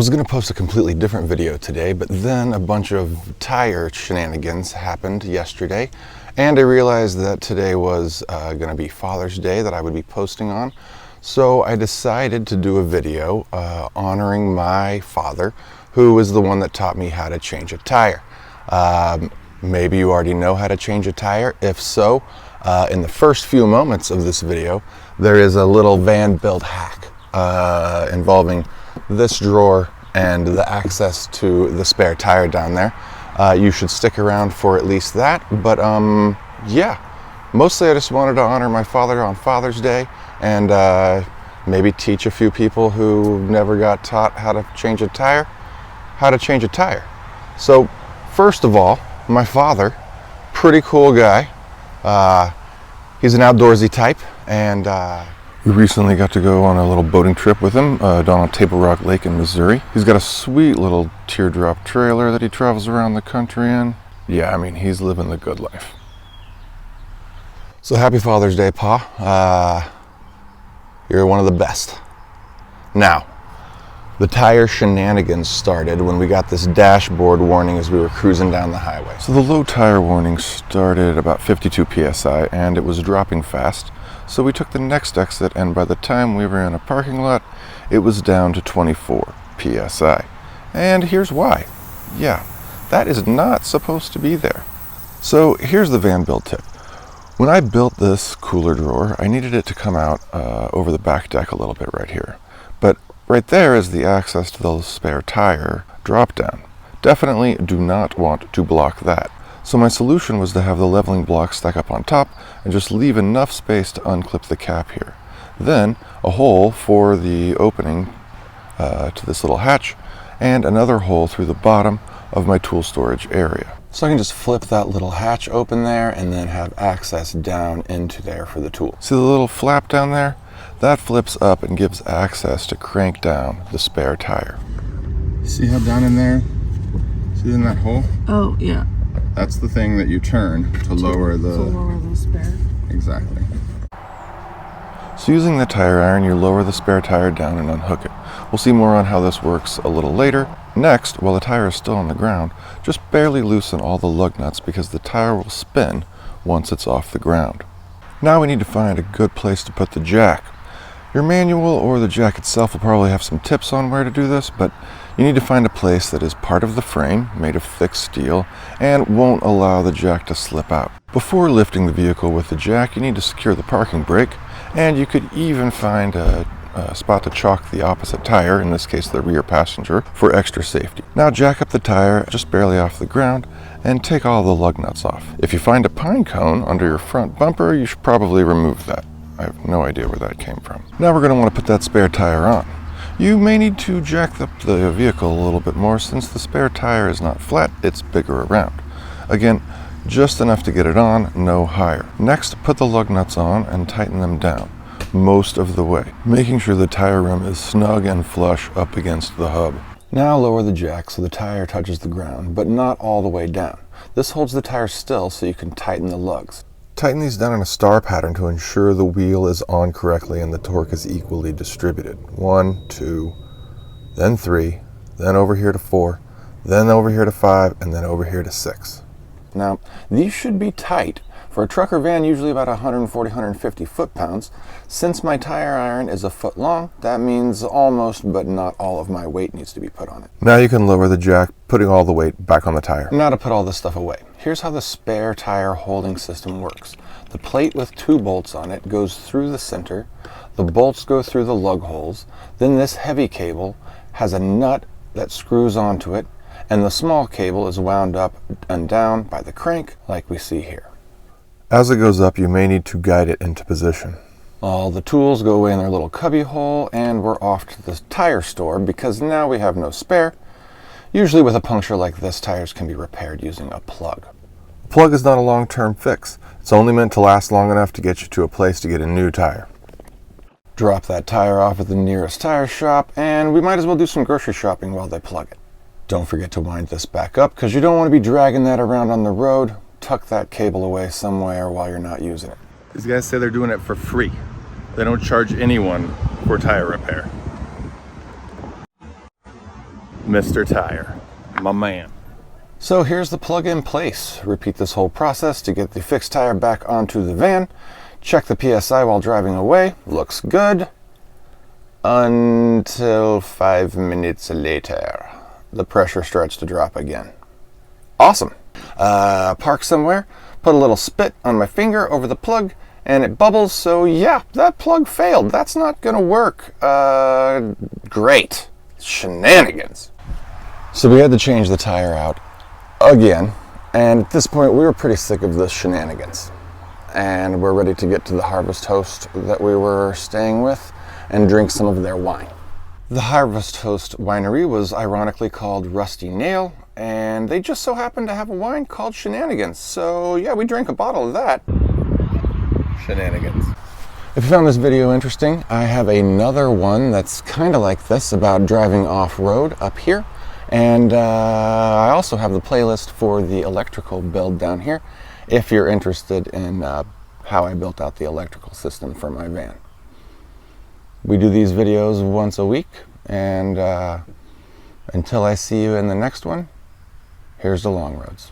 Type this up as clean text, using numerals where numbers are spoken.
was going to post a completely different video today, but then a bunch of tire shenanigans happened yesterday, and I realized that today was going to be Father's Day that I would be posting on. So I decided to do a video honoring my father, who is the one that taught me how to change a tire. Maybe you already know how to change a tire. If so, in the first few moments of this video, there is a little van build hack involving this drawer and the access to the spare tire down there. You should stick around for at least that, but yeah, mostly I just wanted to honor my father on Father's Day and maybe teach a few people who never got taught how to change a tire, So first of all, my father, pretty cool guy. He's an outdoorsy type, and we recently got to go on a little boating trip with him down on Table Rock Lake in Missouri. He's got a sweet little teardrop trailer that he travels around the country in. Yeah, I mean, he's living the good life. So happy Father's Day, Pa. You're one of the best. Now, the tire shenanigans started when we got this dashboard warning as we were cruising down the highway. So the low tire warning started at about 52 psi and it was dropping fast. So we took the next exit, and by the time we were in a parking lot, it was down to 24 psi. And here's why. Yeah, that is not supposed to be there. So here's the van build tip. When I built this cooler drawer, I needed it to come out over the back deck a little bit right here. But right there is the access to the spare tire drop down. Definitely do not want to block that. So my solution was to have the leveling block stack up on top and just leave enough space to unclip the cap here. Then a hole for the opening to this little hatch and another hole through the bottom of my tool storage area. So I can just flip that little hatch open there and then have access down into there for the tool. See the little flap down there? That flips up and gives access to crank down the spare tire. See how down in there? See in that hole? Oh, yeah. That's the thing that you turn to lower the spare. Exactly. So using the tire iron, you lower the spare tire down and unhook it. We'll see more on how this works a little later. Next, while the tire is still on the ground, just barely loosen all the lug nuts because the tire will spin once it's off the ground. Now we need to find a good place to put the jack. Your manual or the jack itself will probably have some tips on where to do this, but you need to find a place that is part of the frame, made of thick steel, and won't allow the jack to slip out. Before lifting the vehicle with the jack, you need to secure the parking brake, and you could even find a spot to chock the opposite tire, in this case the rear passenger, for extra safety. Now jack up the tire just barely off the ground, and take all the lug nuts off. If you find a pine cone under your front bumper, you should probably remove that. I have no idea where that came from. Now we're going to want to put that spare tire on. You may need to jack up the vehicle a little bit more since the spare tire is not flat, it's bigger around. Again, just enough to get it on, no higher. Next, put the lug nuts on and tighten them down most of the way, making sure the tire rim is snug and flush up against the hub. Now lower the jack so the tire touches the ground, but not all the way down. This holds the tire still so you can tighten the lugs. Tighten these down in a star pattern to ensure the wheel is on correctly and the torque is equally distributed. 1, 2, then 3, then over here to 4, then over here to 5, and then over here to 6. Now, these should be tight. For a truck or van, usually about 140, 150 foot-pounds. Since my tire iron is a foot long, that means almost, but not all of my weight needs to be put on it. Now you can lower the jack, putting all the weight back on the tire. Now to put all this stuff away. Here's how the spare tire holding system works. The plate with 2 bolts on it goes through the center, the bolts go through the lug holes, then this heavy cable has a nut that screws onto it, and the small cable is wound up and down by the crank like we see here. As it goes up, you may need to guide it into position. All the tools go away in their little cubby hole, and we're off to the tire store because now we have no spare. Usually with a puncture like this, tires can be repaired using a plug. A plug is not a long-term fix. It's only meant to last long enough to get you to a place to get a new tire. Drop that tire off at the nearest tire shop, and we might as well do some grocery shopping while they plug it. Don't forget to wind this back up because you don't want to be dragging that around on the road. Tuck that cable away somewhere while you're not using it. These guys say they're doing it for free. They don't charge anyone for tire repair. Mr. Tire, my man. So here's the plug in place. Repeat this whole process to get the fixed tire back onto the van. Check the PSI while driving away. Looks good. Until 5 minutes later, the pressure starts to drop again. Awesome. Park somewhere, put a little spit on my finger over the plug, and it bubbles. So yeah, that plug failed. That's not gonna work. Great. Shenanigans. So we had to change the tire out again, and at this point we were pretty sick of the shenanigans, and we're ready to get to the Harvest Host that we were staying with and drink some of their wine. The Harvest Host winery was ironically called Rusty Nail, and they just so happened to have a wine called Shenanigans. So yeah, we drank a bottle of that. Shenanigans. If you found this video interesting, I have another one that's kind of like this about driving off-road up here. And I also have the playlist for the electrical build down here if you're interested in how I built out the electrical system for my van. We do these videos once a week, and until I see you in the next one, here's the long roads.